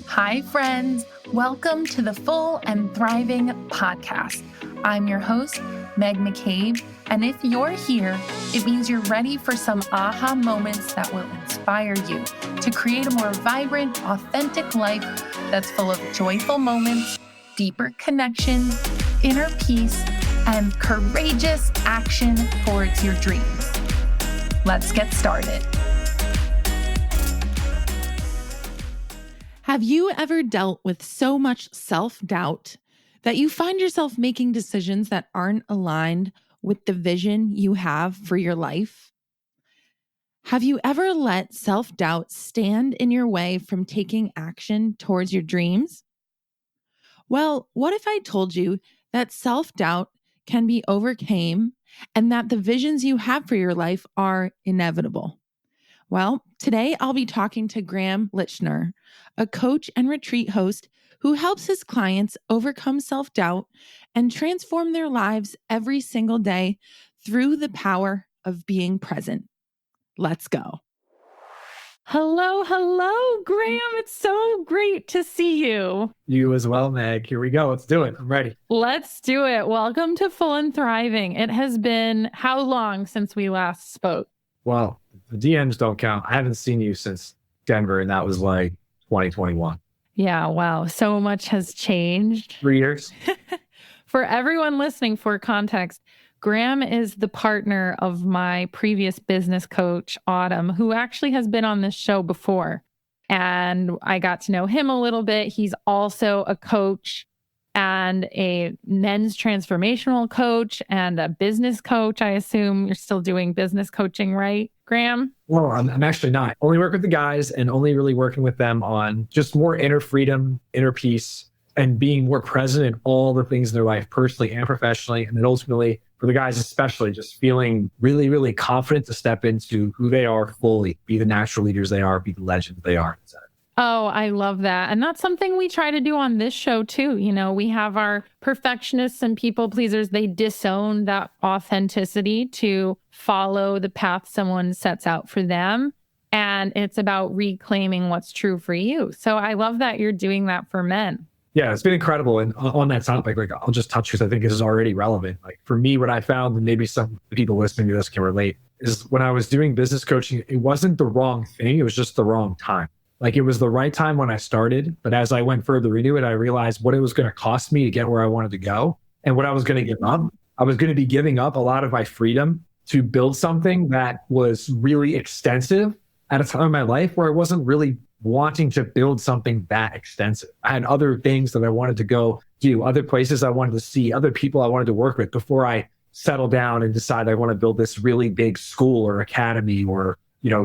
Hi, friends. Welcome to the Full and Thriving podcast. I'm your host, Meg McCabe, and if you're here, it means you're ready for some aha moments that will inspire you to create a more vibrant, authentic life that's full of joyful moments, deeper connections, inner peace, and courageous action towards your dreams. Let's get started. Have you ever dealt with so much self-doubt that you find yourself making decisions that aren't aligned with the vision you have for your life? Have you ever let self-doubt stand in your way from taking action towards your dreams? Well, what if I told you that self-doubt can be overcome and that the visions you have for your life are inevitable? Well, today I'll be talking to Graham Lichtner, a coach and retreat host who helps his clients overcome self-doubt and transform their lives every single day through the power of being present. Let's go. Hello, Graham. It's so great to see you. You as well, Meg. Here we go. Let's do it. I'm ready. Let's do it. Welcome to Full and Thriving. It has been how long since we last spoke? Well, the DMs don't count. I haven't seen you since Denver, and that was like 2021. Yeah, wow. So much has changed. 3 years. For everyone listening, for context, Graham is the partner of my previous business coach, Autumn, who actually has been on this show before. And I got to know him a little bit. He's also a coach and a men's transformational coach and a business coach. I assume you're still doing business coaching, right, Graham? Well, I'm actually not. Only work with the guys and only really working with them on just more inner freedom, inner peace, and being more present in all the things in their life, personally and professionally. And then ultimately, for the guys especially, just feeling really, really confident to step into who they are fully, be the natural leaders they are, be the legends they are. Oh, I love that. And that's something we try to do on this show too. You know, we have our perfectionists and people pleasers. They disown that authenticity to follow the path someone sets out for them. And it's about reclaiming what's true for you. So I love that you're doing that for men. Yeah, it's been incredible. And on that topic, like I'll just touch because I think this is already relevant. Like for me, what I found, and maybe some people listening to this can relate, is when I was doing business coaching, it wasn't the wrong thing. It was just the wrong time. Like it was the right time when I started, but as I went further into it, I realized what it was going to cost me to get where I wanted to go and what I was going to give up. I was going to be giving up a lot of my freedom to build something that was really extensive at a time in my life where I wasn't really wanting to build something that extensive. I had other things that I wanted to go do, other places I wanted to see, other people I wanted to work with before I settle down and decide I want to build this really big school or academy or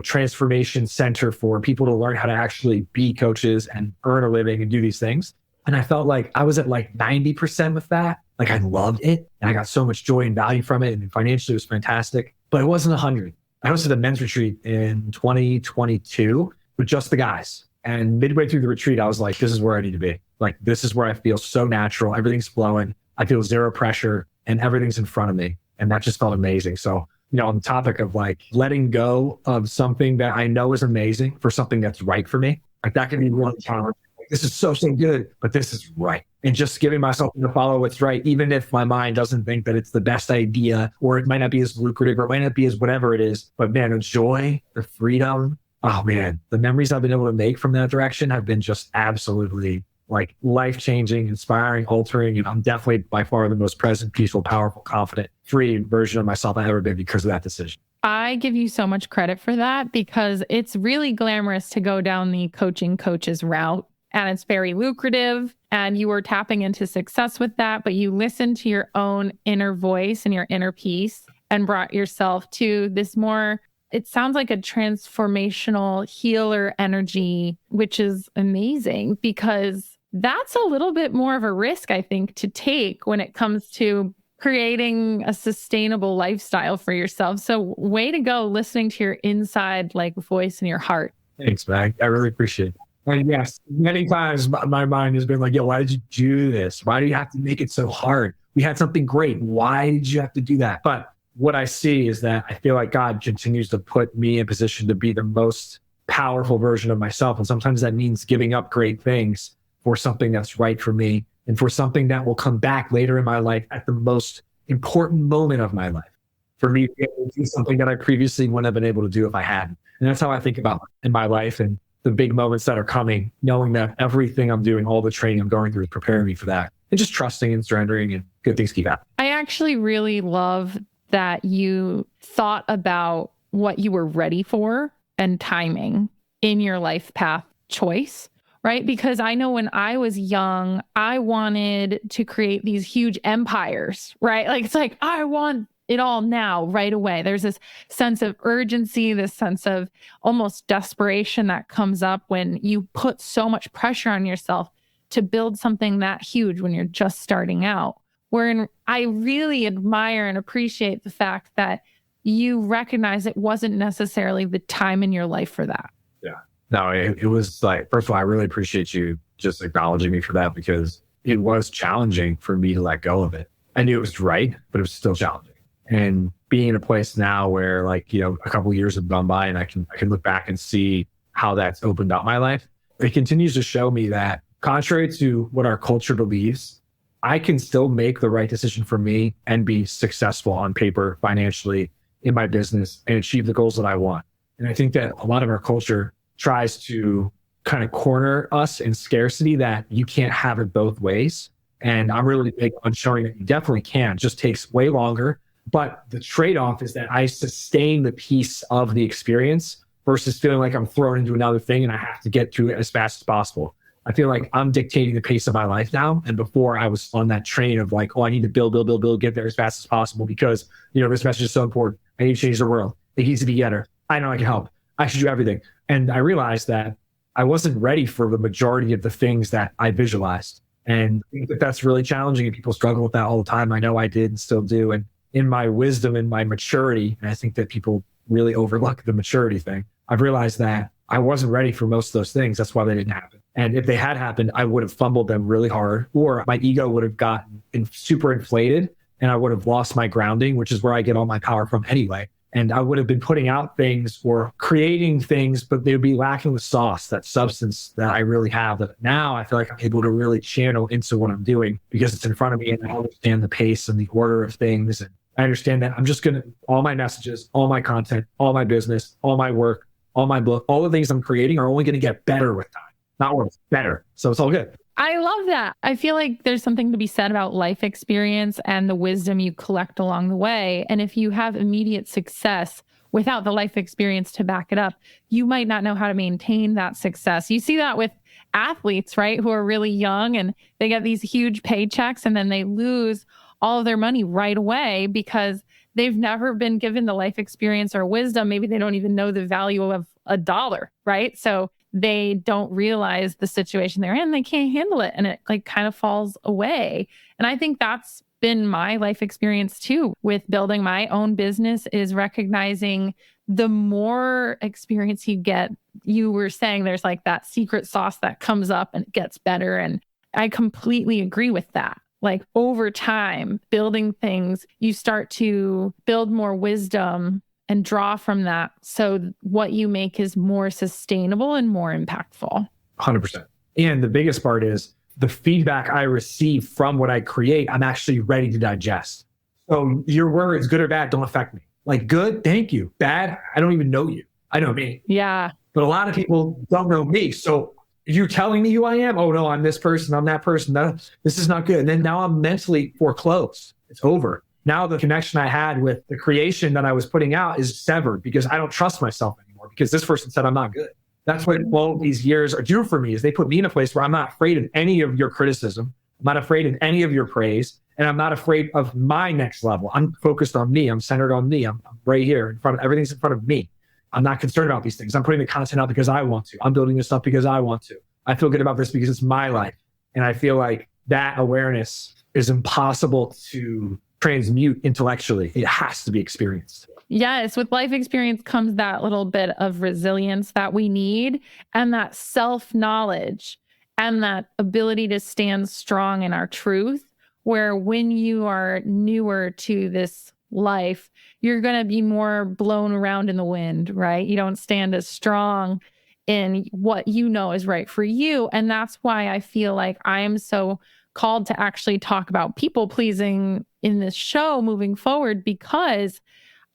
transformation center for people to learn how to actually be coaches and earn a living and do these things. And I felt like I was at like 90% with that. Like I loved it and I got so much joy and value from it. And financially it was fantastic, but it wasn't 100. I hosted a men's retreat in 2022 with just the guys. And midway through the retreat, I was like, this is where I need to be. Like, this is where I feel so natural. Everything's flowing. I feel zero pressure and everything's in front of me. And that just felt amazing. So on the topic of like letting go of something that I know is amazing for something that's right for me, like that can be really challenging. Like, this is so good, but this is right. And just giving myself to follow what's right, even if my mind doesn't think that it's the best idea, or it might not be as lucrative, or it might not be as whatever it is. But man, the joy, the freedom, oh man, the memories I've been able to make from that direction have been just absolutely like life-changing, inspiring, altering. And I'm definitely by far the most present, peaceful, powerful, confident, free version of myself I've ever been because of that decision. I give you so much credit for that because it's really glamorous to go down the coaching coaches route and it's very lucrative and you were tapping into success with that, but you listened to your own inner voice and your inner peace and brought yourself to this more, it sounds like a transformational healer energy, which is amazing because that's a little bit more of a risk, I think, to take when it comes to creating a sustainable lifestyle for yourself. So way to go listening to your inside like voice in your heart. Thanks, Mag. I really appreciate it. And yes, many times my mind has been like, yo, why did you do this? Why do you have to make it so hard? We had something great. Why did you have to do that? But what I see is that I feel like God continues to put me in position to be the most powerful version of myself. And sometimes that means giving up great things for something that's right for me and for something that will come back later in my life at the most important moment of my life. For me to be able to do something that I previously wouldn't have been able to do if I hadn't. And that's how I think about in my life and the big moments that are coming, knowing that everything I'm doing, all the training I'm going through is preparing me for that. And just trusting and surrendering, and good things keep happening. I actually really love that you thought about what you were ready for and timing in your life path choice, right? Because I know when I was young, I wanted to create these huge empires, right? Like, it's like, I want it all now, right away. There's this sense of urgency, this sense of almost desperation that comes up when you put so much pressure on yourself to build something that huge when you're just starting out. Wherein I really admire and appreciate the fact that you recognize it wasn't necessarily the time in your life for that. Yeah. No, it was like, first of all, I really appreciate you just acknowledging me for that, because it was challenging for me to let go of it. I knew it was right, but it was still challenging. And being in a place now where, like, you know, a couple of years have gone by and I can look back and see how that's opened up my life. It continues to show me that contrary to what our culture believes, I can still make the right decision for me and be successful on paper, financially, in my business, and achieve the goals that I want. And I think that a lot of our culture tries to kind of corner us in scarcity, that you can't have it both ways. And I'm really big on showing that you definitely can. It just takes way longer. But the trade-off is that I sustain the piece of the experience versus feeling like I'm thrown into another thing and I have to get to it as fast as possible. I feel like I'm dictating the pace of my life now. And before, I was on that train of like, oh, I need to build, get there as fast as possible because, you know, this message is so important. I need to change the world. It needs to be better. I know I can help. I should do everything. And I realized that I wasn't ready for the majority of the things that I visualized. And I think that that's really challenging, and people struggle with that all the time. I know I did and still do. And in my wisdom and my maturity, and I think that people really overlook the maturity thing, I've realized that I wasn't ready for most of those things. That's why they didn't happen. And if they had happened, I would have fumbled them really hard, or my ego would have gotten super inflated and I would have lost my grounding, which is where I get all my power from anyway. And I would have been putting out things or creating things, but they would be lacking the sauce, that substance that I really have, that now I feel like I'm able to really channel into what I'm doing because it's in front of me and I understand the pace and the order of things. And I understand that I'm just going to, all my messages, all my content, all my business, all my work, all my book, all the things I'm creating are only going to get better with time, not worse, better. So it's all good. I love that. I feel like there's something to be said about life experience and the wisdom you collect along the way. And if you have immediate success without the life experience to back it up, you might not know how to maintain that success. You see that with athletes, right? Who are really young and they get these huge paychecks and then they lose all of their money right away because they've never been given the life experience or wisdom. Maybe they don't even know the value of a dollar, right? So they don't realize the situation they're in. They can't handle it. And it like kind of falls away. And I think that's been my life experience too with building my own business, is recognizing the more experience you get, you were saying there's like that secret sauce that comes up and it gets better. And I completely agree with that. Like over time, building things, you start to build more wisdom and draw from that. So what you make is more sustainable and more impactful. 100%. And the biggest part is the feedback I receive from what I create, I'm actually ready to digest. So your words, good or bad, don't affect me. Like good, thank you. Bad, I don't even know you. I know me. Yeah. But a lot of people don't know me. So you're telling me who I am? Oh no, I'm this person, I'm that person. No, this is not good. And then now I'm mentally foreclosed. It's over. Now the connection I had with the creation that I was putting out is severed because I don't trust myself anymore because this person said I'm not good. That's what all these years are do for me, is they put me in a place where I'm not afraid of any of your criticism. I'm not afraid of any of your praise. And I'm not afraid of my next level. I'm focused on me. I'm centered on me. I'm right here in front of everything's in front of me. I'm not concerned about these things. I'm putting the content out because I want to. I'm building this stuff because I want to. I feel good about this because it's my life. And I feel like that awareness is impossible to transmute intellectually. It has to be experienced. Yes, with life experience comes that little bit of resilience that we need, and that self-knowledge and that ability to stand strong in our truth, where when you are newer to this life, you're going to be more blown around in the wind, right? You don't stand as strong in what you know is right for you. And that's why I feel like I am so called to actually talk about people pleasing in this show moving forward, because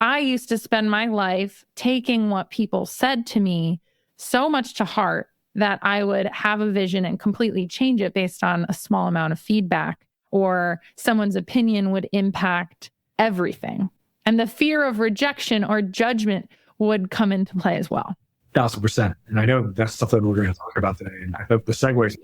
I used to spend my life taking what people said to me so much to heart that I would have a vision and completely change it based on a small amount of feedback, or someone's opinion would impact everything. And the fear of rejection or judgment would come into play as well. 1,000%. And I know that's something we're going to talk about today. And I hope the segues.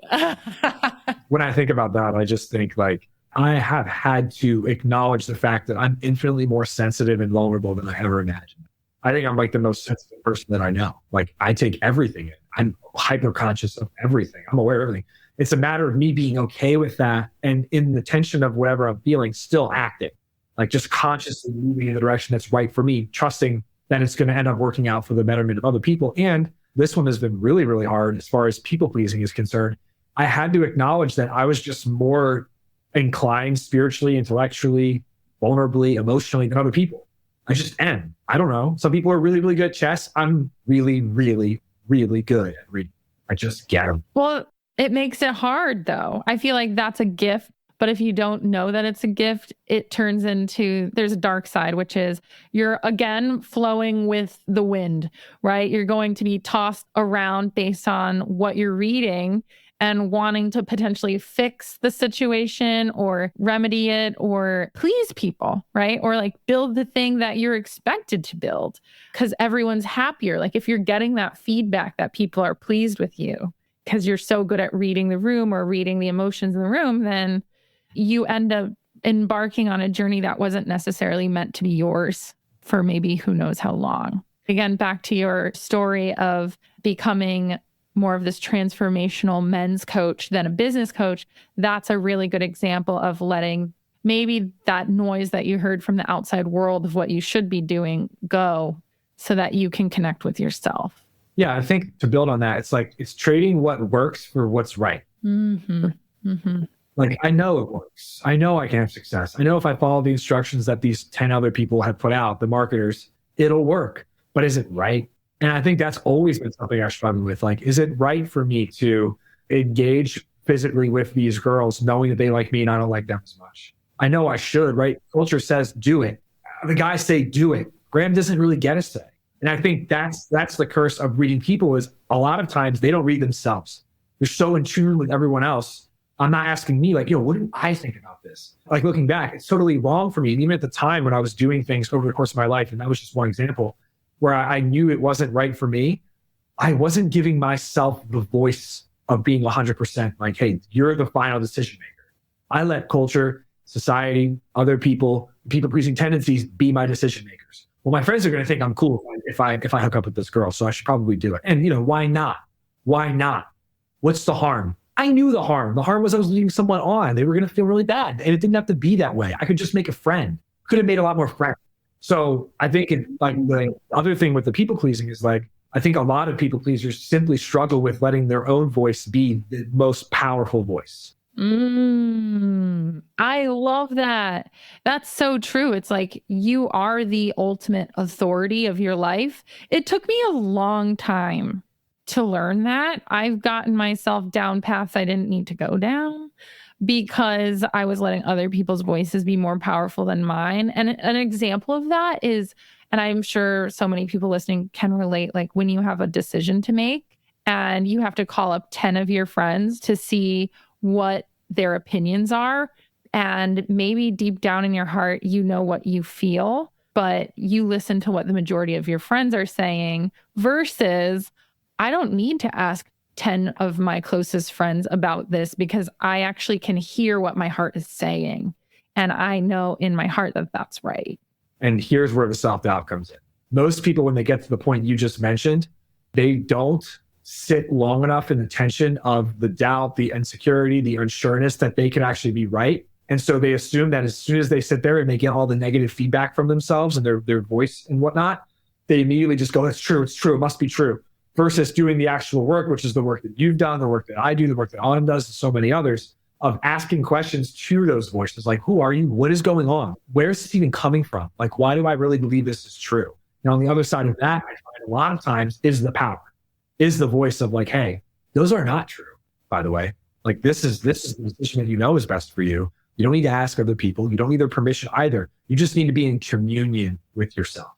When I think about that, I just think like I have had to acknowledge the fact that I'm infinitely more sensitive and vulnerable than I ever imagined. I think I'm like the most sensitive person that I know. Like I take everything in. I'm hyper conscious of everything. I'm aware of everything. It's a matter of me being okay with that. And in the tension of whatever I'm feeling, still acting, like just consciously moving in the direction that's right for me, trusting that it's going to end up working out for the betterment of other people. And this one has been really, really hard as far as people pleasing is concerned. I had to acknowledge that I was just more inclined spiritually, intellectually, vulnerably, emotionally than other people. I just am. I don't know. Some people are really, really good at chess. I'm really, really, really good at reading. I just get them. Well, it makes it hard though. I feel like that's a gift. But if you don't know that it's a gift, it turns into, there's a dark side, which is you're again flowing with the wind, right? You're going to be tossed around based on what you're reading and wanting to potentially fix the situation or remedy it or please people, right? Or like build the thing that you're expected to build because everyone's happier. Like if you're getting that feedback that people are pleased with you because you're so good at reading the room or reading the emotions in the room, then you end up embarking on a journey that wasn't necessarily meant to be yours for maybe who knows how long. Again, back to your story of becoming more of this transformational men's coach than a business coach, that's a really good example of letting maybe that noise that you heard from the outside world of what you should be doing go so that you can connect with yourself. Yeah, I think to build on that, it's like it's trading what works for what's right. Mm-hmm. Mm-hmm. Like, I know it works. I know I can have success. I know if I follow the instructions that these 10 other people have put out, the marketers, it'll work. But is it right? And I think that's always been something I struggle with. Like, is it right for me to engage physically with these girls, knowing that they like me and I don't like them as much? I know I should, right? Culture says, do it. The guys say, do it. Graham doesn't really get a say. And I think that's the curse of reading people is a lot of times they don't read themselves. They're so in tune with everyone else. I'm not asking me like, yo, what do I think about this? Like looking back, it's totally wrong for me. And even at the time when I was doing things over the course of my life, and that was just one example where I knew it wasn't right for me, I wasn't giving myself the voice of being 100% like, hey, you're the final decision maker. I let culture, society, other people pleasing tendencies be my decision makers. Well, my friends are going to think I'm cool if I hook up with this girl, so I should probably do it. And why not? Why not? What's the harm? I knew the harm. The harm was I was leading someone on. They were going to feel really bad. And it didn't have to be that way. I could just make a friend. Could have made a lot more friends. So I think the other thing with the people pleasing is like, I think a lot of people pleasers simply struggle with letting their own voice be the most powerful voice. I love that. That's so true. It's like you are the ultimate authority of your life. It took me a long time to learn that. I've gotten myself down paths I didn't need to go down because I was letting other people's voices be more powerful than mine. And an example of that is, and I'm sure so many people listening can relate, like when you have a decision to make and you have to call up 10 of your friends to see what their opinions are. And maybe deep down in your heart, you know what you feel, but you listen to what the majority of your friends are saying versus I don't need to ask 10 of my closest friends about this because I actually can hear what my heart is saying. And I know in my heart that that's right. And here's where the self-doubt comes in. Most people, when they get to the point you just mentioned, they don't sit long enough in the tension of the doubt, the insecurity, the unsureness that they can actually be right. And so they assume that as soon as they sit there and they get all the negative feedback from themselves and their voice and whatnot, they immediately just go, it's true, it must be true. Versus doing the actual work, which is the work that you've done, the work that I do, the work that Autumn does, and so many others, of asking questions to those voices. Like, who are you? What is going on? Where is this even coming from? Like, why do I really believe this is true? And on the other side of that, I find a lot of times is the power. is the voice of like, hey, those are not true, by the way. Like this is the decision that you know is best for you. You don't need to ask other people. You don't need their permission either. You just need to be in communion with yourself.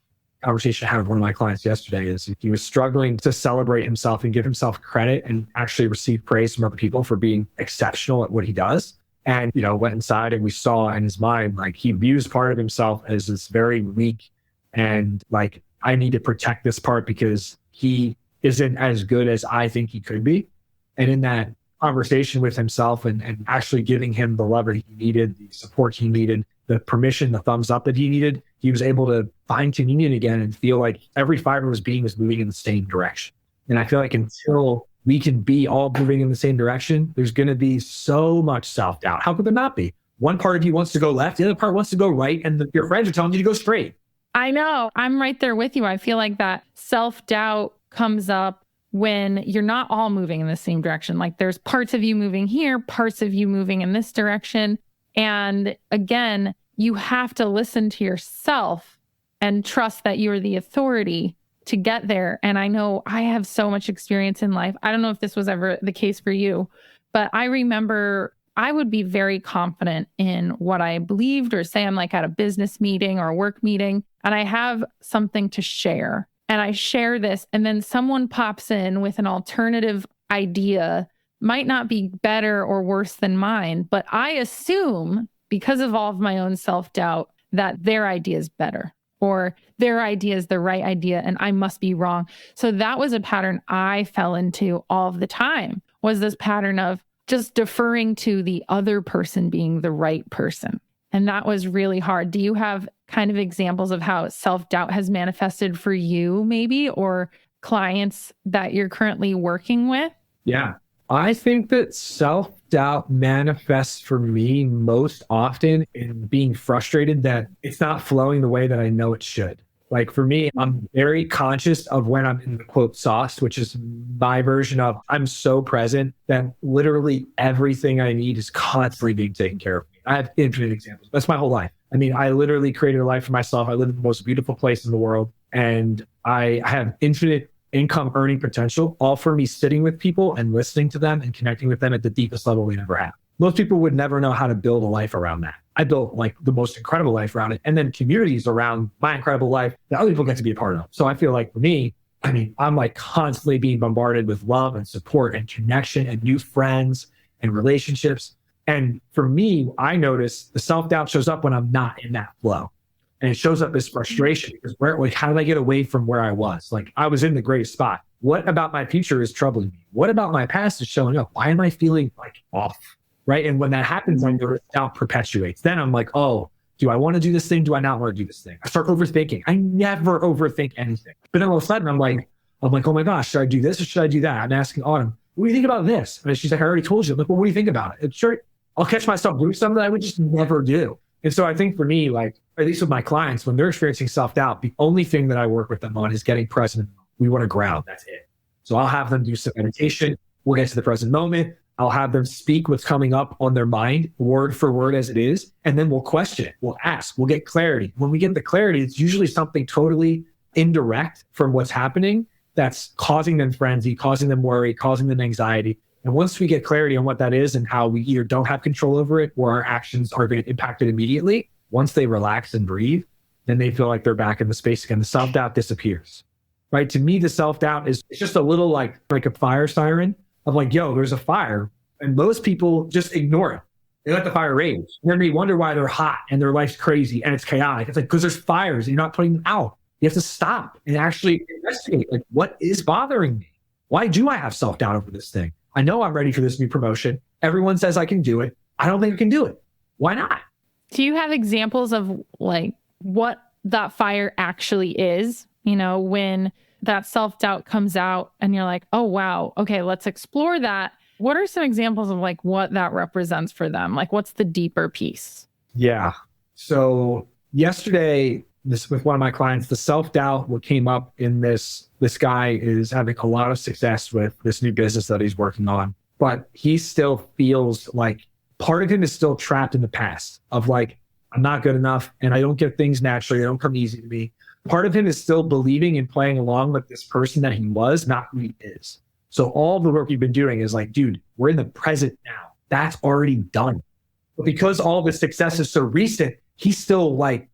Conversation I had with one of my clients yesterday is he was struggling to celebrate himself and give himself credit and actually receive praise from other people for being exceptional at what he does. And, went inside and we saw in his mind, like he views part of himself as this very weak and like, I need to protect this part because he isn't as good as I think he could be. And in that conversation with himself and actually giving him the love that he needed, the support he needed, the permission, the thumbs up that he needed, he was able to find communion again and feel like every fiber of his being was moving in the same direction. And I feel like until we can be all moving in the same direction, there's going to be so much self-doubt. How could there not be? One part of you wants to go left, the other part wants to go right, and your friends are telling you to go straight. I know. I'm right there with you. I feel like that self-doubt comes up when you're not all moving in the same direction. Like there's parts of you moving here, parts of you moving in this direction. And again, you have to listen to yourself and trust that you're the authority to get there. And I know I have so much experience in life. I don't know if this was ever the case for you, but I remember I would be very confident in what I believed, or say I'm like at a business meeting or a work meeting and I have something to share and I share this, and then someone pops in with an alternative idea, might not be better or worse than mine, but I assume because of all of my own self-doubt that their idea is better, or their idea is the right idea and I must be wrong. So that was a pattern I fell into all of the time, was this pattern of just deferring to the other person being the right person. And that was really hard. Do you have kind of examples of how self-doubt has manifested for you maybe, or clients that you're currently working with? Yeah. I think that self-doubt manifests for me most often in being frustrated that it's not flowing the way that I know it should. Like for me, I'm very conscious of when I'm in the quote sauce, which is my version of I'm so present that literally everything I need is constantly being taken care of. I have infinite examples. That's my whole life. I mean, I literally created a life for myself. I live in the most beautiful place in the world, and I have infinite income earning potential, all for me sitting with people and listening to them and connecting with them at the deepest level we ever have. Most people would never know how to build a life around that. I built like the most incredible life around it, and then communities around my incredible life that other people get to be a part of. So I feel like for me, I mean, I'm like constantly being bombarded with love and support and connection and new friends and relationships. And for me, I notice the self-doubt shows up when I'm not in that flow. And it shows up as frustration because how did I get away from where I was? Like I was in the greatest spot. What about my future is troubling me? What about my past is showing up? Why am I feeling like off? Right. And when that happens, my doubt perpetuates. Then I'm like, oh, do I want to do this thing? Do I not want to do this thing? I start overthinking. I never overthink anything. But then all of a sudden I'm like, oh my gosh, should I do this or should I do that? I'm asking Autumn, what do you think about this? And she's like, I already told you. I'm like, well, what do you think about it? And sure, I'll catch myself doing something that I would just never do. And so I think for me, like, at least with my clients, when they're experiencing self-doubt, the only thing that I work with them on is getting present. We want to ground. That's it. So I'll have them do some meditation. We'll get to the present moment. I'll have them speak what's coming up on their mind, word for word as it is. And then we'll question it. We'll ask. We'll get clarity. When we get the clarity, it's usually something totally indirect from what's happening that's causing them frenzy, causing them worry, causing them anxiety. And once we get clarity on what that is and how we either don't have control over it or our actions are going to impact it immediately, once they relax and breathe, then they feel like they're back in the space again. The self-doubt disappears, right? To me, the self-doubt is it's just a little like a fire siren of like, yo, there's a fire. And most people just ignore it. They let the fire rage. And then they wonder why they're hot and their life's crazy and it's chaotic. It's like, because there's fires and you're not putting them out. You have to stop and actually investigate, like, what is bothering me? Why do I have self-doubt over this thing? I know I'm ready for this new promotion. Everyone says I can do it. I don't think I can do it. Why not? Do you have examples of like what that fire actually is? You know, when that self-doubt comes out and you're like, oh, wow, okay, let's explore that. What are some examples of like what that represents for them? Like what's the deeper piece? Yeah. So yesterday, this with one of my clients, the self-doubt, what came up in this guy is having a lot of success with this new business that he's working on, but he still feels like part of him is still trapped in the past of like, I'm not good enough and I don't get things naturally. They don't come easy to me. Part of him is still believing and playing along with this person that he was, not who he is. So all the work you've been doing is like, dude, we're in the present now. That's already done. But because all the success is so recent, he still like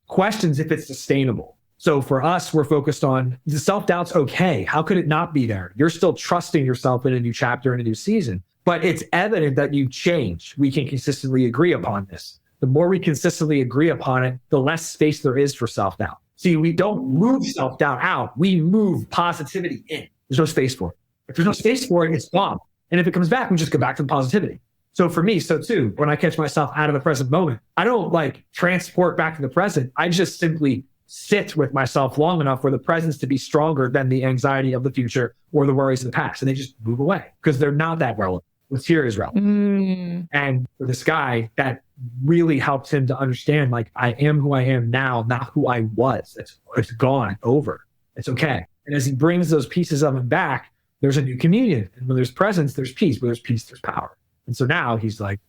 questions if it's sustainable. So for us, we're focused on the self-doubt's okay. How could it not be there? You're still trusting yourself in a new chapter and a new season, but it's evident that you've changed. We can consistently agree upon this. The more we consistently agree upon it, the less space there is for self-doubt. See, we don't move self-doubt out. We move positivity in. There's no space for it. If there's no space for it, it's gone. And if it comes back, we just go back to the positivity. So for me, so too, when I catch myself out of the present moment, I don't like transport back to the present. I just simply sit with myself long enough for the presence to be stronger than the anxiety of the future or the worries of the past. And they just move away because they're not that relevant. What's here is relevant. And for this guy, that really helped him to understand, like, I am who I am now, not who I was. It's gone, over. It's okay. And as he brings those pieces of him back, there's a new communion. And when there's presence, there's peace. Where there's peace, there's power. And so now he's like,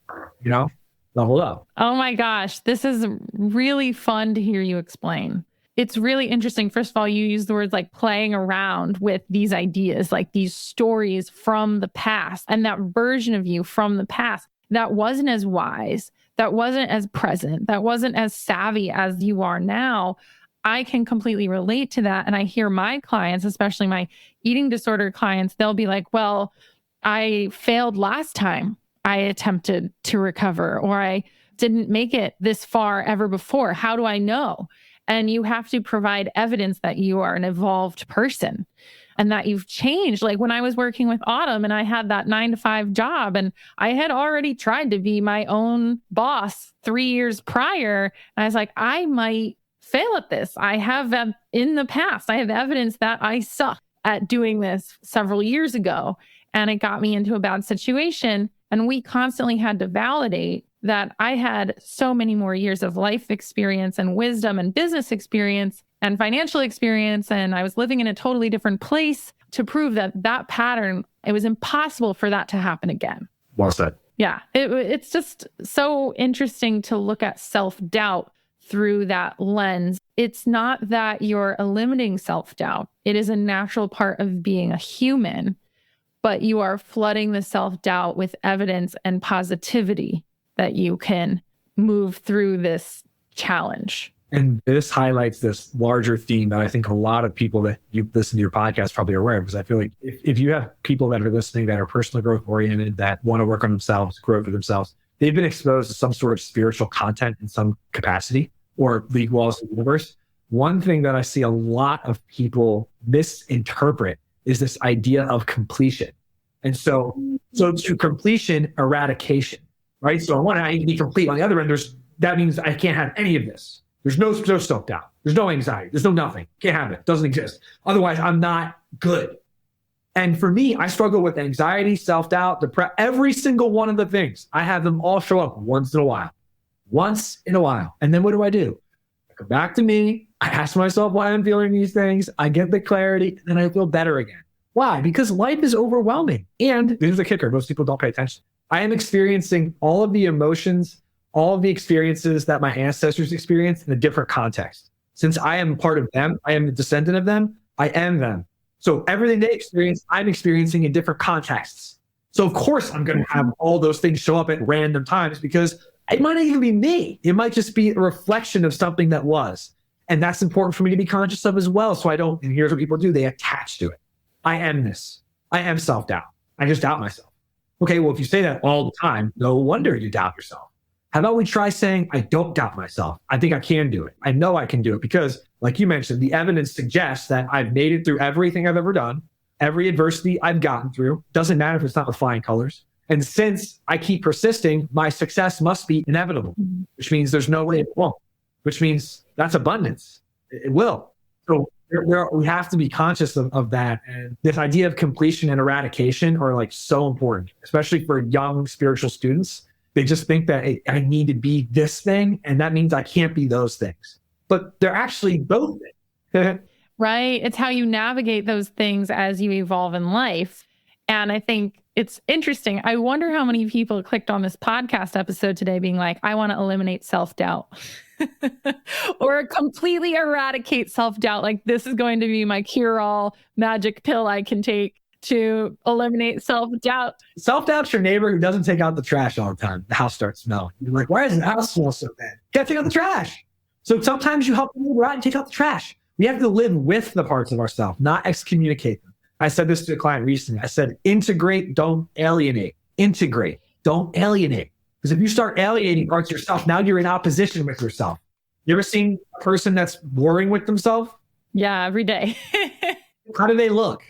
leveled up. Oh my gosh, this is really fun to hear you explain. It's really interesting. First of all, you use the words like playing around with these ideas, like these stories from the past, and that version of you from the past that wasn't as wise, that wasn't as present, that wasn't as savvy as you are now. I can completely relate to that. And I hear my clients, especially my eating disorder clients, they'll be like, well, I failed last time I attempted to recover, or I didn't make it this far ever before. How do I know? And you have to provide evidence that you are an evolved person and that you've changed. Like when I was working with Autumn and I had that 9-to-5 job and I had already tried to be my own boss 3 years prior. And I was like, I might fail at this. I have in the past, I have evidence that I suck at doing this several years ago. And it got me into a bad situation. And we constantly had to validate that I had so many more years of life experience and wisdom and business experience and financial experience. And I was living in a totally different place to prove that that pattern, it was impossible for that to happen again. Well said. Yeah. It's just so interesting to look at self-doubt through that lens. It's not that you're eliminating self-doubt. It is a natural part of being a human, but you are flooding the self-doubt with evidence and positivity that you can move through this challenge. And this highlights this larger theme that I think a lot of people that you listen to your podcast probably are aware of, because I feel like if you have people that are listening that are personal growth oriented, that want to work on themselves, grow for themselves, they've been exposed to some sort of spiritual content in some capacity or league walls of the universe. One thing that I see a lot of people misinterpret is this idea of completion. And so to completion, eradication, right? So on one hand, I need to be complete. On the other end, that means I can't have any of this. There's no self-doubt. There's no anxiety. There's no nothing. Can't have it. Doesn't exist. Otherwise, I'm not good. And for me, I struggle with anxiety, self-doubt, every single one of the things. I have them all show up once in a while. And then what do? I come back to me. I ask myself why I'm feeling these things. I get the clarity, and then I feel better again. Why? Because life is overwhelming. And this is the kicker. Most people don't pay attention. I am experiencing all of the emotions, all of the experiences that my ancestors experienced in a different context. Since I am part of them, I am a descendant of them, I am them. So everything they experience, I'm experiencing in different contexts. So of course I'm going to have all those things show up at random times, because it might not even be me. It might just be a reflection of something that was. And that's important for me to be conscious of as well. So and here's what people do, they attach to it. I am this. I am self-doubt. I just doubt myself. Okay, well, if you say that all the time, no wonder you doubt yourself. How about we try saying, I don't doubt myself. I think I can do it. I know I can do it because, like you mentioned, the evidence suggests that I've made it through everything I've ever done, every adversity I've gotten through. Doesn't matter if it's not with flying colors. And since I keep persisting, my success must be inevitable, which means there's no way it won't, which means that's abundance. It will. So we have to be conscious of that. And this idea of completion and eradication are like so important, especially for young spiritual students. They just think that hey, I need to be this thing, and that means I can't be those things. But they're actually both things. Right. It's how you navigate those things as you evolve in life. And I think It's interesting. I wonder how many people clicked on this podcast episode today being like, I want to eliminate self-doubt or completely eradicate self-doubt. Like, this is going to be my cure-all magic pill I can take to eliminate self-doubt. Self-doubt's your neighbor who doesn't take out the trash all the time. The house starts smelling. You're like, why does the house smell so bad? Can't take out the trash. So sometimes you help the neighbor out and take out the trash. We have to live with the parts of ourselves, not excommunicate them. I said this to a client recently. I said, integrate, don't alienate. Integrate, don't alienate. Because if you start alienating parts of yourself, now you're in opposition with yourself. You ever seen a person that's warring with themselves? Yeah, every day. How do they look?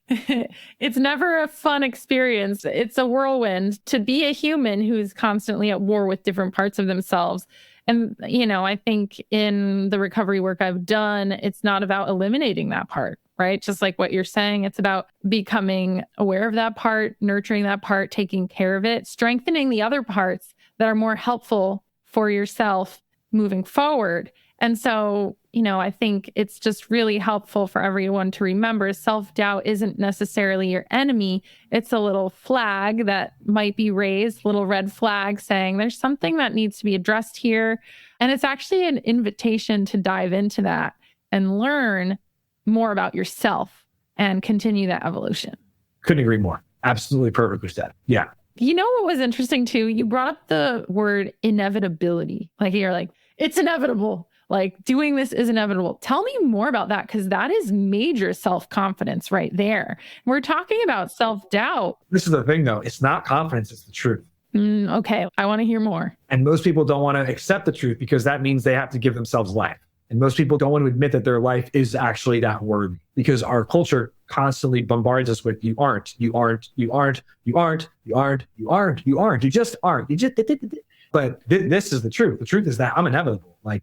It's never a fun experience. It's a whirlwind to be a human who's constantly at war with different parts of themselves. And, I think in the recovery work I've done, it's not about eliminating that part, right? Just like what you're saying, it's about becoming aware of that part, nurturing that part, taking care of it, strengthening the other parts that are more helpful for yourself moving forward. And so, I think it's just really helpful for everyone to remember self-doubt isn't necessarily your enemy. It's a little flag that might be raised, little red flag saying there's something that needs to be addressed here. And it's actually an invitation to dive into that and learn more about yourself and continue that evolution. Couldn't agree more. Absolutely perfectly said. Yeah. You know what was interesting too? You brought up the word inevitability. Like, you're like, it's inevitable. Like, doing this is inevitable. Tell me more about that, because that is major self-confidence right there. We're talking about self-doubt. This is the thing, though. It's not confidence. It's the truth. Okay. I want to hear more. And most people don't want to accept the truth because that means they have to give themselves life. And most people don't want to admit that their life is actually that word, because our culture constantly bombards us with you aren't, you aren't, you aren't, you aren't, you aren't, you aren't, you aren't, you just aren't. You just. But this is the truth. The truth is that I'm inevitable. Like,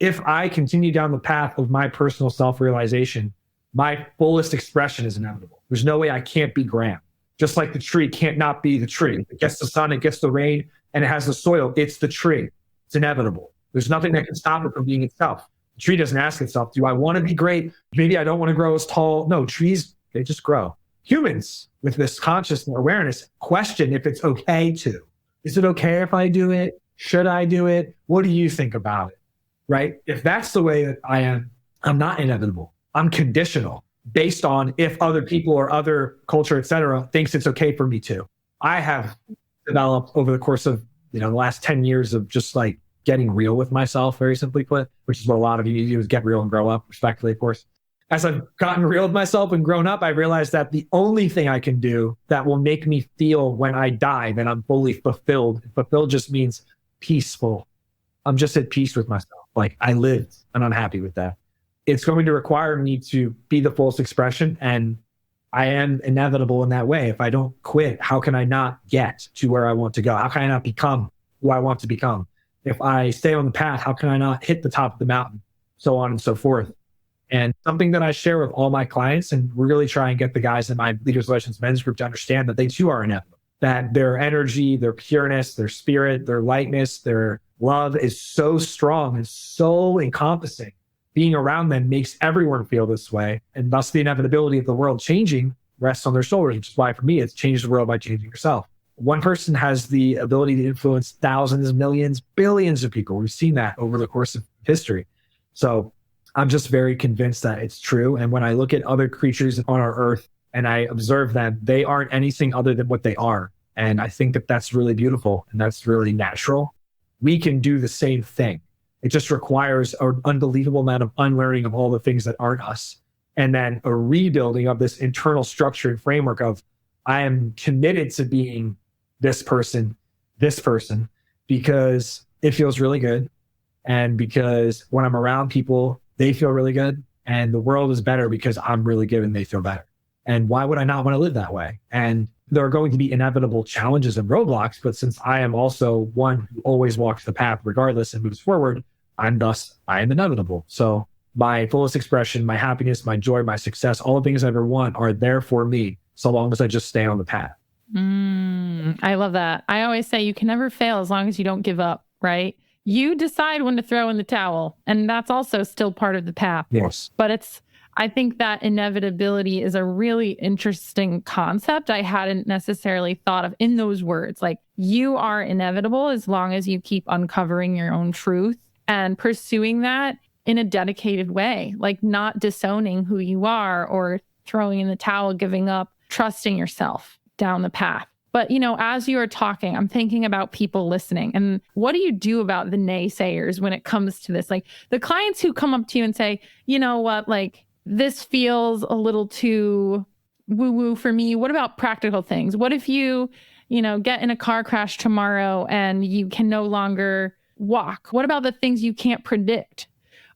if I continue down the path of my personal self-realization, my fullest expression is inevitable. There's no way I can't be Graham. Just like the tree can't not be the tree. It gets the sun, it gets the rain, and it has the soil. It's the tree. It's inevitable. There's nothing that can stop it from being itself. The tree doesn't ask itself, do I want to be great? Maybe I don't want to grow as tall. No, trees, they just grow. Humans with this conscious awareness question if it's okay to. Is it okay if I do it? Should I do it? What do you think about it? Right? If that's the way that I am, I'm not inevitable. I'm conditional based on if other people or other culture, et cetera, thinks it's okay for me to. I have developed over the course of, the last 10 years of just like getting real with myself, very simply put, which is what a lot of you do, is get real and grow up, respectfully, of course. As I've gotten real with myself and grown up, I realized that the only thing I can do that will make me feel when I die that I'm fully fulfilled. Fulfilled just means peaceful. I'm just at peace with myself. Like, I lived and I'm happy with that. It's going to require me to be the fullest expression, and I am inevitable in that way. If I don't quit, how can I not get to where I want to go? How can I not become who I want to become? If I stay on the path, how can I not hit the top of the mountain? So on and so forth. And something that I share with all my clients, and really try and get the guys in my Leaders Legends men's group to understand that they too are inevitable. That their energy, their pureness, their spirit, their lightness, their love is so strong and so encompassing. Being around them makes everyone feel this way. And thus the inevitability of the world changing rests on their shoulders, which is why for me, it's change the world by changing yourself. One person has the ability to influence thousands, millions, billions of people. We've seen that over the course of history. So I'm just very convinced that it's true. And when I look at other creatures on our earth and I observe them, they aren't anything other than what they are. And I think that that's really beautiful and that's really natural. We can do the same thing. It just requires an unbelievable amount of unlearning of all the things that aren't us. And then a rebuilding of this internal structure and framework of, I am committed to being this person, because it feels really good. And because when I'm around people, they feel really good. And the world is better because I'm really good and they feel better. And why would I not want to live that way? And there are going to be inevitable challenges and roadblocks, but since I am also one who always walks the path regardless and moves forward, I am inevitable. So my fullest expression, my happiness, my joy, my success, all the things I ever want are there for me, so long as I just stay on the path. I love that. I always say you can never fail as long as you don't give up, right? You decide when to throw in the towel, and that's also still part of the path. Yes. But I think that inevitability is a really interesting concept I hadn't necessarily thought of in those words. Like, you are inevitable as long as you keep uncovering your own truth and pursuing that in a dedicated way, like not disowning who you are or throwing in the towel, giving up, trusting yourself down the path. But, as you are talking, I'm thinking about people listening. And what do you do about the naysayers when it comes to this? Like the clients who come up to you and say, you know what, like this feels a little too woo-woo for me. What about practical things? What if you get in a car crash tomorrow and you can no longer walk? What about the things you can't predict?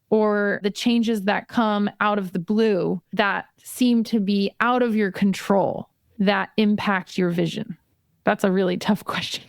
Or the changes that come out of the blue that seem to be out of your control that impact your vision? That's a really tough question.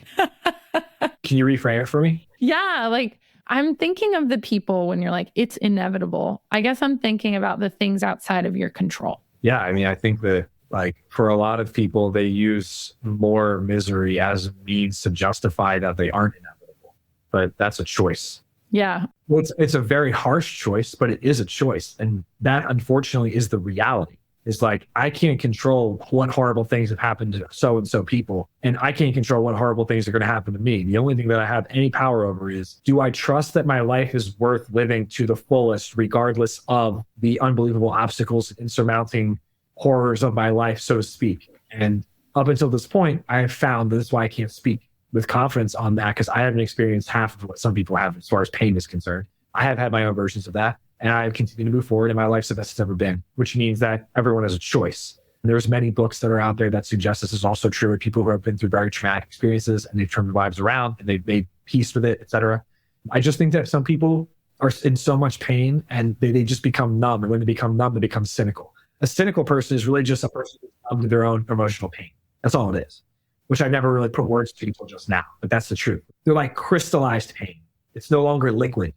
Can you reframe it for me? Yeah, like I'm thinking of the people when you're like, it's inevitable. I guess I'm thinking about the things outside of your control. Yeah, I mean, I think that like for a lot of people, they use more misery as a means to justify that they aren't inevitable. But that's a choice. Yeah. Well, it's a very harsh choice, but it is a choice. And that, unfortunately, is the reality. It's like, I can't control what horrible things have happened to so-and-so people, and I can't control what horrible things are going to happen to me. The only thing that I have any power over is, do I trust that my life is worth living to the fullest, regardless of the unbelievable obstacles and surmounting horrors of my life, so to speak? And up until this point, I have found that that's why I can't speak with confidence on that, because I haven't experienced half of what some people have as far as pain is concerned. I have had my own versions of that, and I continue to move forward, and my life's the best it's ever been, which means that everyone has a choice. And there's many books that are out there that suggest this is also true with people who have been through very traumatic experiences and they've turned their lives around and they've made peace with it, etc. I just think that some people are in so much pain and they just become numb. And when they become numb, they become cynical. A cynical person is really just a person who's numb to their own emotional pain. That's all it is, which I never really put words to until just now, but that's the truth. They're like crystallized pain. It's no longer liquid.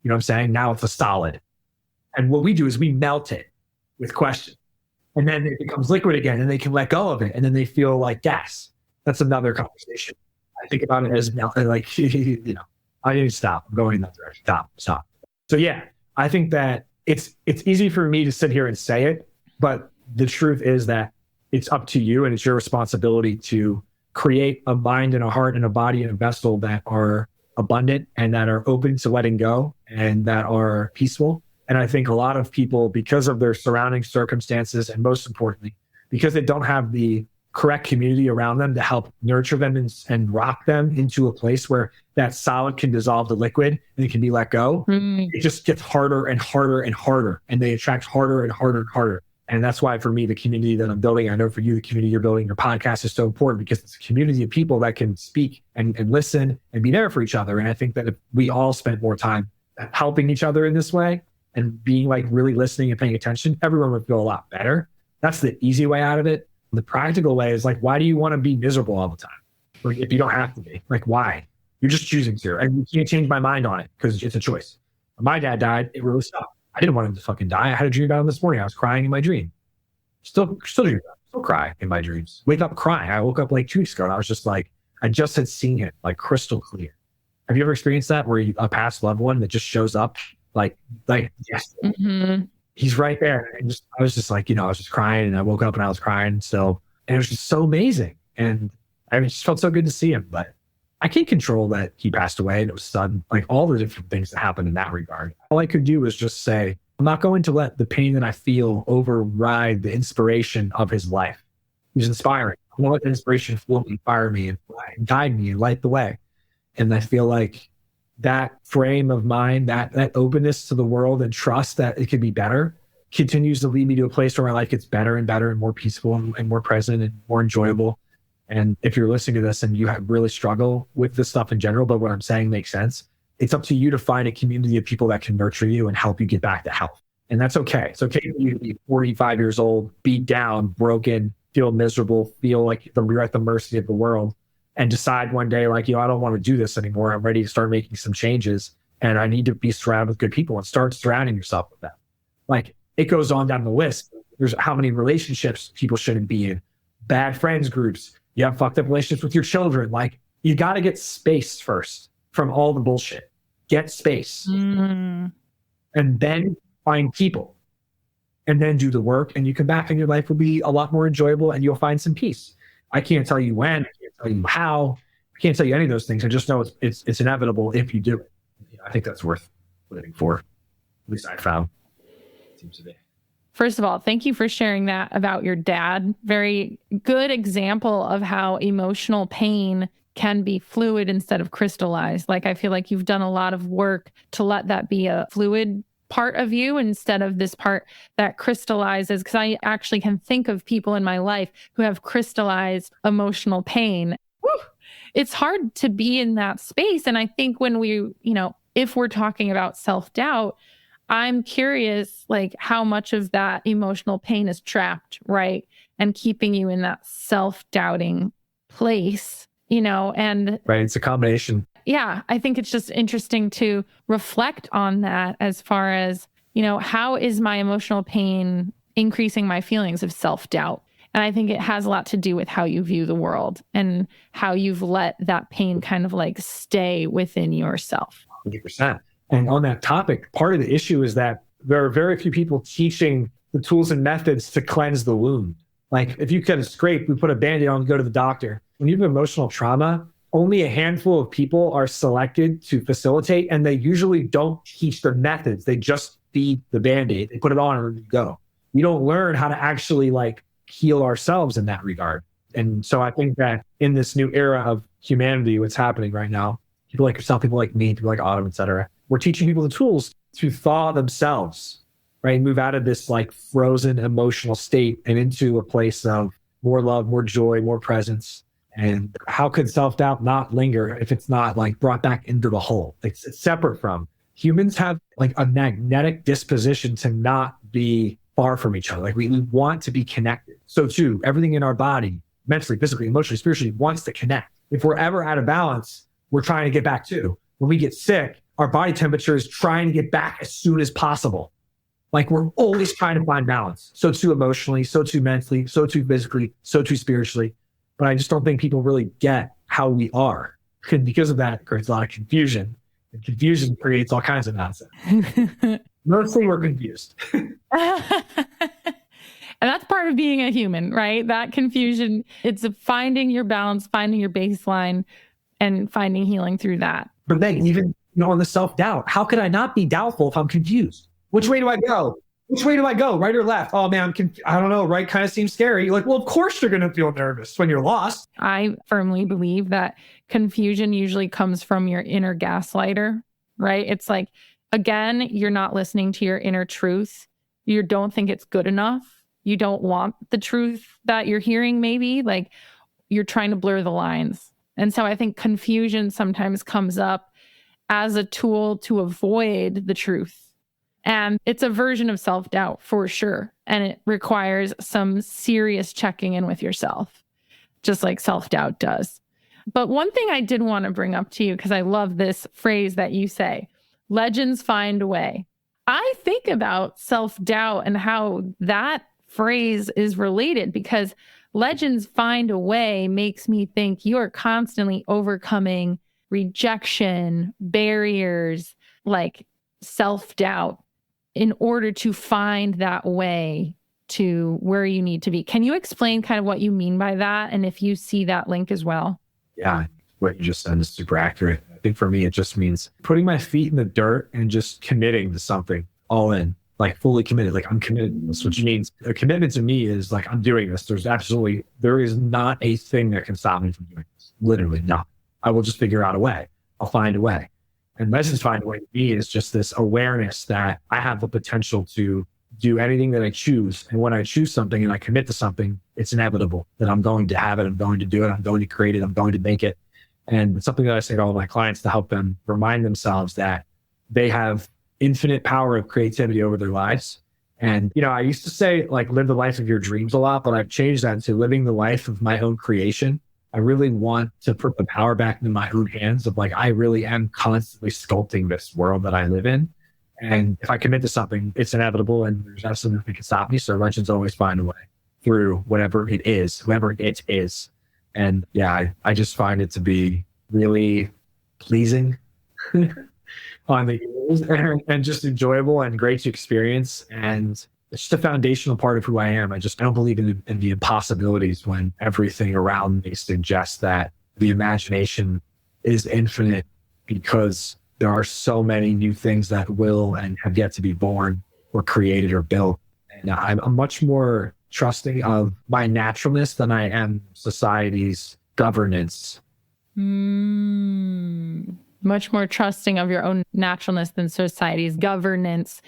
You know what I'm saying? Now it's a solid. And what we do is we melt it with questions. And then it becomes liquid again and they can let go of it. And then they feel like gas. That's another conversation. I think about it as like, I need to stop. I'm going in that direction. Stop. So yeah, I think that it's easy for me to sit here and say it, but the truth is that it's up to you and it's your responsibility to create a mind and a heart and a body and a vessel that are abundant and that are open to letting go and that are peaceful. And I think a lot of people, because of their surrounding circumstances, and most importantly, because they don't have the correct community around them to help nurture them and rock them into a place where that solid can dissolve the liquid and it can be let go, it just gets harder and harder and harder. And they attract harder and harder and harder. And that's why for me, the community that I'm building, I know for you, the community you're building, your podcast is so important because it's a community of people that can speak and listen and be there for each other. And I think that if we all spent more time helping each other in this way and being like really listening and paying attention, everyone would feel a lot better. That's the easy way out of it. The practical way is like, why do you want to be miserable all the time? Like, if you don't have to be, like, why? You're just choosing to. And you can't change my mind on it because it's a choice. When my dad died, it really sucked. I didn't want him to fucking die. I had a dream about him this morning. I was crying in my dream. Still cry in my dreams. Wake up crying. I woke up like 2 weeks ago and I was just like, I just had seen him like crystal clear. Have you ever experienced that where a past loved one that just shows up like yes, he's right there. And I was just like, I was just crying and I woke up and I was crying still. And it was just so amazing. And I just felt so good to see him, but I can't control that he passed away and it was sudden, like all the different things that happened in that regard. All I could do was just say, I'm not going to let the pain that I feel override the inspiration of his life. He's inspiring. I want to let the inspiration flow and inspire me and guide me and light the way. And I feel like that frame of mind, that openness to the world and trust that it could be better continues to lead me to a place where my life gets better and better and more peaceful and more present and more enjoyable. And if you're listening to this and you really struggle with this stuff in general, but what I'm saying makes sense, it's up to you to find a community of people that can nurture you and help you get back to health. And that's okay. It's okay for you to be 45 years old, beat down, broken, feel miserable, feel like you're at the mercy of the world, and decide one day, like, I don't want to do this anymore. I'm ready to start making some changes and I need to be surrounded with good people, and start surrounding yourself with them. Like, it goes on down the list. There's how many relationships people shouldn't be in, bad friends groups. You have fucked up relationships with your children. Like, you got to get space first from all the bullshit. Get space. And then find people. and then do the work, and you come back and your life will be a lot more enjoyable and you'll find some peace. I can't tell you when, I can't tell you how, I can't tell you any of those things. I just know it's inevitable if you do it. I think that's worth living for. At least I found. It seems to be. First of all, thank you for sharing that about your dad. Very good example of how emotional pain can be fluid instead of crystallized. Like, I feel like you've done a lot of work to let that be a fluid part of you instead of this part that crystallizes. Because I actually can think of people in my life who have crystallized emotional pain. Woo! It's hard to be in that space. And I think when we, if we're talking about self-doubt, I'm curious, like, how much of that emotional pain is trapped, right? And keeping you in that self-doubting place, and right. It's a combination. Yeah, I think it's just interesting to reflect on that as far as, how is my emotional pain increasing my feelings of self-doubt? And I think it has a lot to do with how you view the world and how you've let that pain kind of like stay within yourself. 100%. And on that topic, part of the issue is that there are very few people teaching the tools and methods to cleanse the wound. Like, if you get a scrape, we put a Band-Aid on and go to the doctor. When you have emotional trauma, only a handful of people are selected to facilitate, and they usually don't teach their methods. They just feed the Band-Aid. They put it on and you go. We don't learn how to actually heal ourselves in that regard. And so I think that in this new era of humanity, what's happening right now, people like yourself, people like me, people like Autumn, et cetera, we're teaching people the tools to thaw themselves, right? Move out of this frozen emotional state and into a place of more love, more joy, more presence. And how could self-doubt not linger if it's not brought back into the whole? It's separate from. Humans have a magnetic disposition to not be far from each other. We want to be connected. So too, everything in our body, mentally, physically, emotionally, spiritually, wants to connect. If we're ever out of balance, we're trying to get back too. When we get sick, our body temperature is trying to get back as soon as possible. We're always trying to find balance. So too emotionally, so too mentally, so too physically, so too spiritually. But I just don't think people really get how we are. And because of that, it creates a lot of confusion. And confusion creates all kinds of nonsense. Mostly we're confused. And that's part of being a human, right? That confusion, it's finding your balance, finding your baseline, and finding healing through that. But then even on the self-doubt, how could I not be doubtful if I'm confused? Which way do I go? Which way do I go? Right or left? Oh man, I don't know. Right kind of seems scary. You're well, of course you're going to feel nervous when you're lost. I firmly believe that confusion usually comes from your inner gaslighter, right? It's again, you're not listening to your inner truth. You don't think it's good enough. You don't want the truth that you're hearing, maybe. You're trying to blur the lines. And so I think confusion sometimes comes up as a tool to avoid the truth. And it's a version of self-doubt for sure. And it requires some serious checking in with yourself, just like self-doubt does. But one thing I did want to bring up to you, because I love this phrase that you say, legends find a way. I think about self-doubt and how that phrase is related, because legends find a way makes me think you are constantly overcoming rejection, barriers, self-doubt, in order to find that way to where you need to be. Can you explain kind of what you mean by that? And if you see that link as well? Yeah, what you just said is super accurate. I think for me, it just means putting my feet in the dirt and just committing to something all in, fully committed. I'm committed to this, which means a commitment to me is I'm doing this. There is not a thing that can stop me from doing this. Literally not. I will just figure out a way. I'll find a way. And legends find a way to me is just this awareness that I have the potential to do anything that I choose. And when I choose something and I commit to something, it's inevitable that I'm going to have it. I'm going to do it. I'm going to create it. I'm going to make it. And it's something that I say to all of my clients to help them remind themselves that they have infinite power of creativity over their lives. And, I used to say live the life of your dreams a lot, but I've changed that to living the life of my own creation. I really want to put the power back into my own hands of I really am constantly sculpting this world that I live in. And if I commit to something, it's inevitable and there's absolutely nothing can stop me. So legends always find a way through whatever it is, whoever it is. And yeah, I just find it to be really pleasing on the ears and just enjoyable and great to experience. And It's just a foundational part of who I am. I don't believe in the impossibilities when everything around me suggests that the imagination is infinite, because there are so many new things that will and have yet to be born or created or built. And I'm much more trusting of my naturalness than I am society's governance. Much more trusting of your own naturalness than society's governance,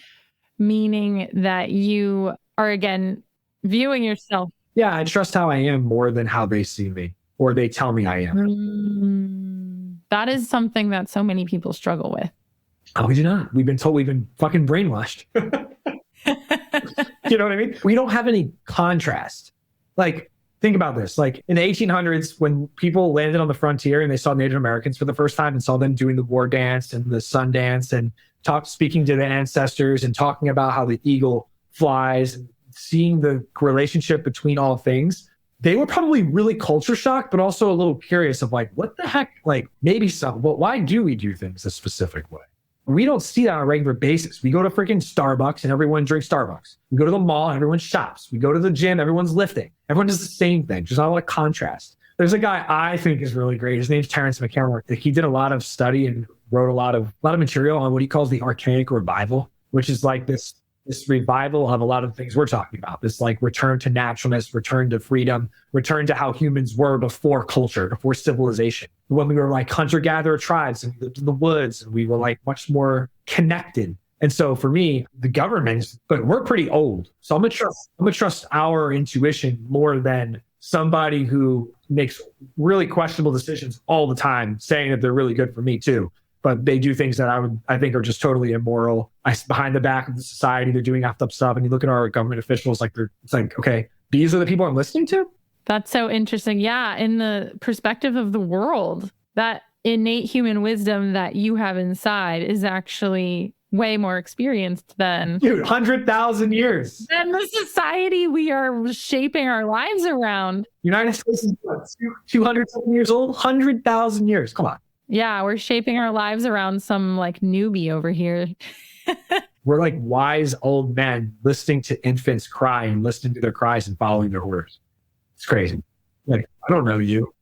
meaning that you are, again, viewing yourself. Yeah, I trust how I am more than how they see me or they tell me I am. That is something that so many people struggle with. Oh, we do not. We've been told, we've been fucking brainwashed. You know what I mean? We don't have any contrast. Like, think about this. Like in the 1800s, when people landed on the frontier and they saw Native Americans for the first time and saw them doing the war dance and the sun dance and speaking to the ancestors and talking about how the eagle flies and seeing the relationship between all things, they were probably really culture shocked, but also a little curious of like, what the heck? Like maybe why do we do things a specific way? We don't see that on a regular basis. We go to freaking Starbucks and everyone drinks Starbucks. We go to the mall and everyone shops. We go to the gym, everyone's lifting. Everyone does the same thing. There's not a lot of contrast. There's a guy I think is really great. His name's Terrence McKenna. He did a lot of study and wrote a lot of material on what he calls the archaic revival, which is like this revival of a lot of things we're talking about. This like return to naturalness, return to freedom, return to how humans were before culture, before civilization. When we were like hunter-gatherer tribes and we lived in the woods and we were like much more connected. And so for me, the government, but we're pretty old. So I'm gonna trust our intuition more than somebody who makes really questionable decisions all the time, saying that they're really good for me too. But they do things that I think are just totally immoral. Behind the back of the society, they're doing effed up stuff. And you look at our government officials, it's like, okay, these are the people I'm listening to? That's so interesting. Yeah. In the perspective of the world, that innate human wisdom that you have inside is actually way more experienced than 100,000 years. Than the society we are shaping our lives around. United States is what, 200 something years old? 100,000 years. Come on. Yeah, we're shaping our lives around some like newbie over here. We're like wise old men listening to infants cry and listening to their cries and following their orders. It's crazy. Like, I don't know you.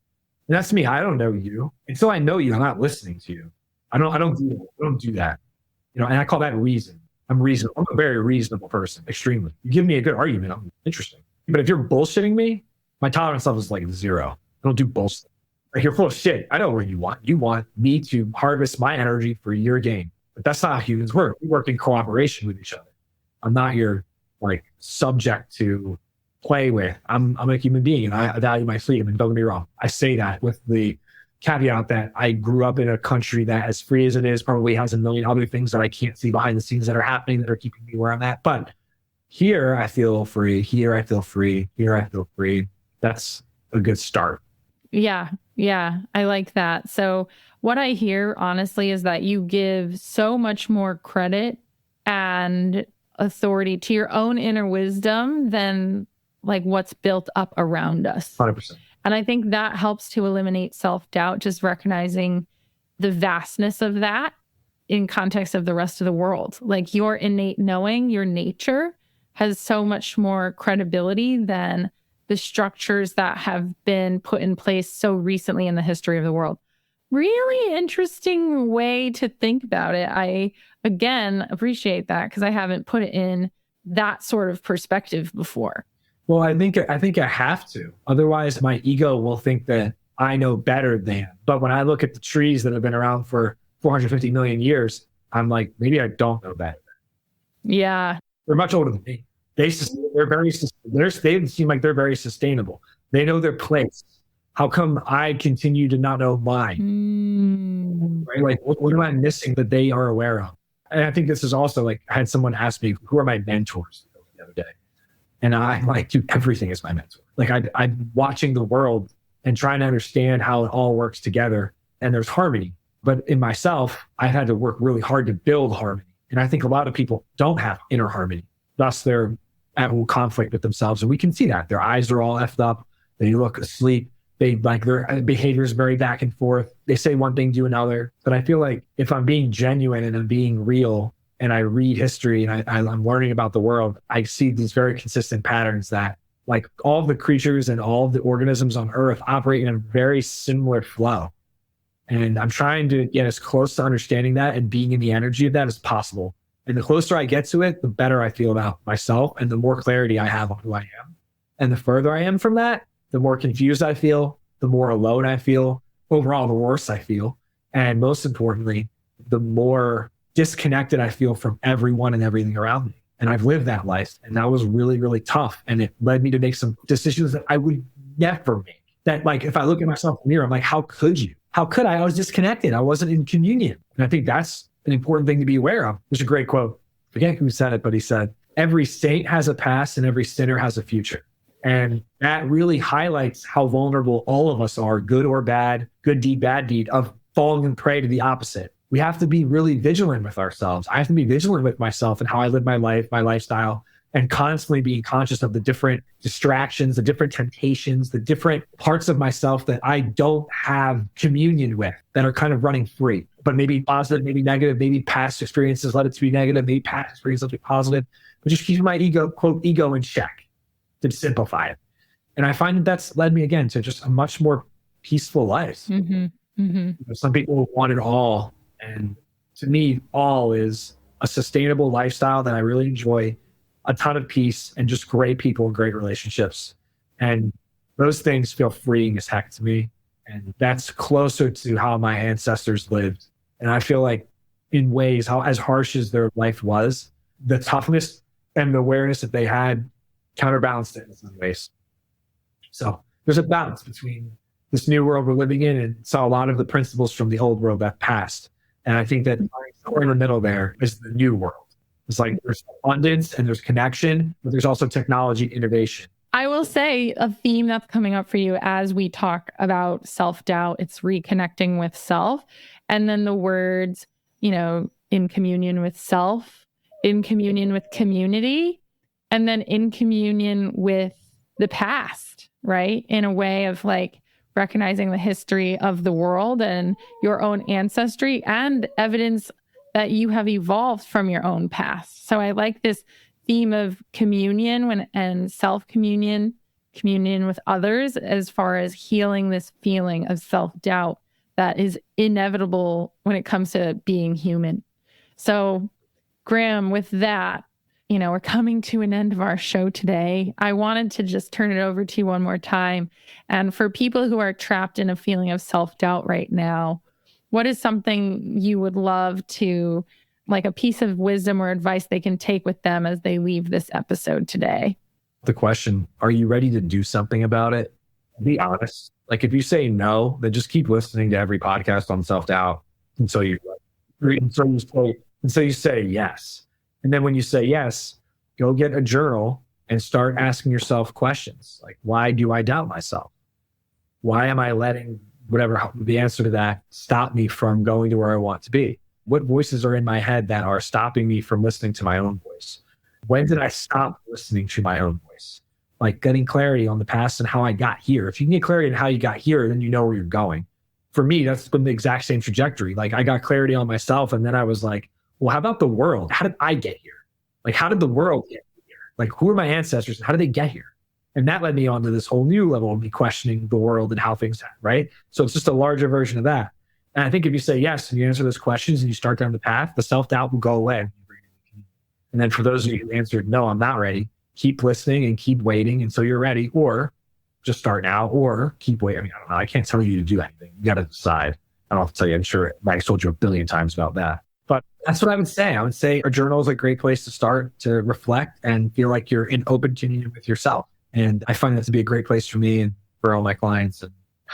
And that's me. I don't know you. Until I know you, I'm not listening to you. I don't do that. You know, and I call that reason. I'm reasonable. I'm a very reasonable person, extremely. You give me a good argument, I'm interesting. But if you're bullshitting me, my tolerance level is like 0. I don't do bullshit. Like, you're full of shit. I know what you want. You want me to harvest my energy for your gain. But that's not how humans work. We work in cooperation with each other. I'm not your like subject to play with. I'm a human being and I value my freedom. And don't get me wrong, I say that with the caveat that I grew up in a country that, as free as it is, probably has a million other things that I can't see behind the scenes that are happening that are keeping me where I'm at. But here I feel free. Here I feel free. Here I feel free. That's a good start. Yeah. Yeah. I like that. So what I hear, honestly, is that you give so much more credit and authority to your own inner wisdom than like what's built up around us. 100%. And I think that helps to eliminate self-doubt, just recognizing the vastness of that in context of the rest of the world. Like your innate knowing, your nature has so much more credibility than the structures that have been put in place so recently in the history of the world. Really interesting way to think about it. I, again, appreciate that because I haven't put it in that sort of perspective before. Well, I think I have to. Otherwise, my ego will think that I know better than. But when I look at the trees that have been around for 450 million years, I'm like, maybe I don't know better. Yeah. They're much older than me. They seem like they're very sustainable. They know their place. How come I continue to not know mine? Right? Like, what am I missing that they are aware of? And I think this is also like, I had someone ask me, who are my mentors the other day? And I'm like, dude, everything is my mentor. Like I'm watching the world and trying to understand how it all works together. And there's harmony. But in myself, I've had to work really hard to build harmony. And I think a lot of people don't have inner harmony. Thus, they're at conflict with themselves. And we can see that. Their eyes are all effed up. They look asleep. They like their behavior is very back and forth. They say one thing, do another. But I feel like if I'm being genuine and I'm being real, and I read history and I'm learning about the world, I see these very consistent patterns that like all the creatures and all the organisms on Earth operate in a very similar flow. And I'm trying to get as close to understanding that and being in the energy of that as possible. And the closer I get to it, the better I feel about myself and the more clarity I have on who I am. And the further I am from that, the more confused I feel, the more alone I feel, overall, the worse I feel. And most importantly, the more disconnected I feel from everyone and everything around me. And I've lived that life. And that was really, really tough. And it led me to make some decisions that I would never make. That like, if I look at myself in the mirror, I'm like, how could you? How could I? I was disconnected. I wasn't in communion. And I think that's an important thing to be aware of. There's a great quote. I forget who said it, but he said, every saint has a past and every sinner has a future. And that really highlights how vulnerable all of us are, good or bad, good deed, bad deed, of falling and prey to the opposite. We have to be really vigilant with ourselves. I have to be vigilant with myself and how I live my life, my lifestyle, and constantly being conscious of the different distractions, the different temptations, the different parts of myself that I don't have communion with that are kind of running free, but maybe positive, maybe negative, maybe past experiences led it to be negative, maybe past experiences led it to be positive, but just keeping my ego, quote, ego in check to simplify it. And I find that that's led me again to just a much more peaceful life. Mm-hmm. Mm-hmm. You know, some people want it all. And to me, all is a sustainable lifestyle that I really enjoy, a ton of peace and just great people and great relationships. And those things feel freeing as heck to me. And that's closer to how my ancestors lived. And I feel like in ways, how as harsh as their life was, the toughness and the awareness that they had counterbalanced it in some ways. So there's a balance between this new world we're living in and saw a lot of the principles from the old world that passed. And I think that somewhere in the middle there is the new world. It's like there's abundance and there's connection, but there's also technology innovation. I will say a theme that's coming up for you as we talk about self-doubt, it's reconnecting with self. And then the words, you know, in communion with self, in communion with community, and then in communion with the past, right? In a way of like recognizing the history of the world and your own ancestry and evidence that you have evolved from your own past. So I like this theme of communion and self-communion, communion with others, as far as healing this feeling of self-doubt that is inevitable when it comes to being human. So Graham, with that, you know, we're coming to an end of our show today. I wanted to just turn it over to you one more time. And for people who are trapped in a feeling of self-doubt right now, what is something you would love to, like a piece of wisdom or advice they can take with them as they leave this episode today? The question, are you ready to do something about it? Be honest. Like if you say no, then just keep listening to every podcast on self-doubt until you say yes. And then when you say yes, go get a journal and start asking yourself questions. Like, why do I doubt myself? Why am I letting whatever the answer to that stop me from going to where I want to be? What voices are in my head that are stopping me from listening to my own voice? When did I stop listening to my own voice? Like getting clarity on the past and how I got here. If you can get clarity on how you got here, then you know where you're going. For me, that's been the exact same trajectory. Like I got clarity on myself and then I was like, well, how about the world? How did I get here? Like, how did the world get here? Like, who are my ancestors? How did they get here? And that led me on to this whole new level of me questioning the world and how things happen, right? So it's just a larger version of that. And I think if you say yes and you answer those questions and you start down the path, the self-doubt will go away. And then for those of you who answered, no, I'm not ready, keep listening and keep waiting until you're ready, or just start now, or keep waiting. I mean, I don't know. I can't tell you to do anything. You got to decide. I don't have to tell you. I'm sure Max told you a billion times about that. But that's what I would say. I would say a journal is a great place to start to reflect and feel like you're in open communion with yourself. And I find that to be a great place for me and for all my clients. And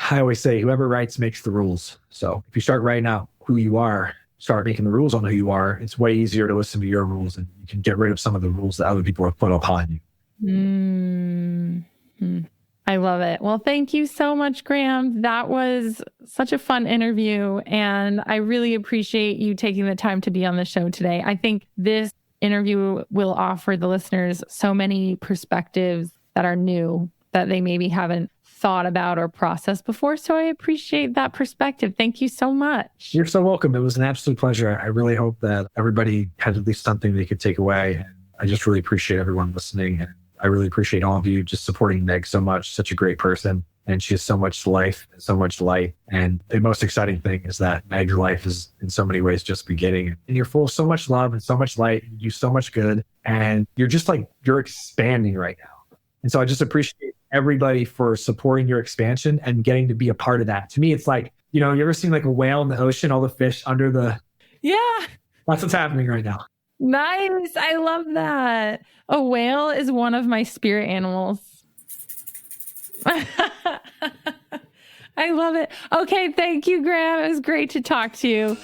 I always say, whoever writes makes the rules. So if you start writing out who you are, start making the rules on who you are, it's way easier to listen to your rules and you can get rid of some of the rules that other people have put upon you. Mm-hmm. I love it. Well, thank you so much, Graham. That was such a fun interview. And I really appreciate you taking the time to be on the show today. I think this interview will offer the listeners so many perspectives that are new that they maybe haven't thought about or processed before. So I appreciate that perspective. Thank you so much. You're so welcome. It was an absolute pleasure. I really hope that everybody had at least something they could take away. And I just really appreciate everyone listening. And I really appreciate all of you just supporting Meg so much. Such a great person. And she has so much life and so much light. And the most exciting thing is that Meg's life is in so many ways just beginning. And you're full of so much love and so much light. You do so much good. And you're just like, you're expanding right now. And so I just appreciate everybody for supporting your expansion and getting to be a part of that. To me, it's like, you ever seen like a whale in the ocean, all the fish under the... Yeah. That's what's happening right now. Nice. I love that. A whale is one of my spirit animals. I love it. Okay. Thank you, Graham. It was great to talk to you.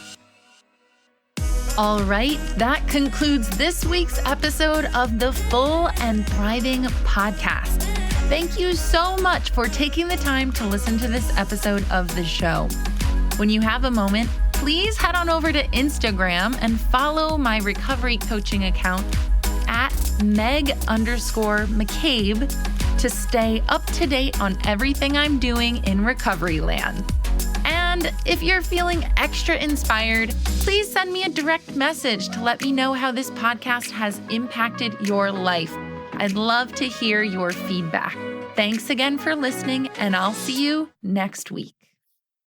All right. That concludes this week's episode of the Full and Thriving podcast. Thank you so much for taking the time to listen to this episode of the show. When you have a moment, please head on over to Instagram and follow my recovery coaching account at Meg_McCabe to stay up to date on everything I'm doing in recovery land. And if you're feeling extra inspired, please send me a direct message to let me know how this podcast has impacted your life. I'd love to hear your feedback. Thanks again for listening, and I'll see you next week.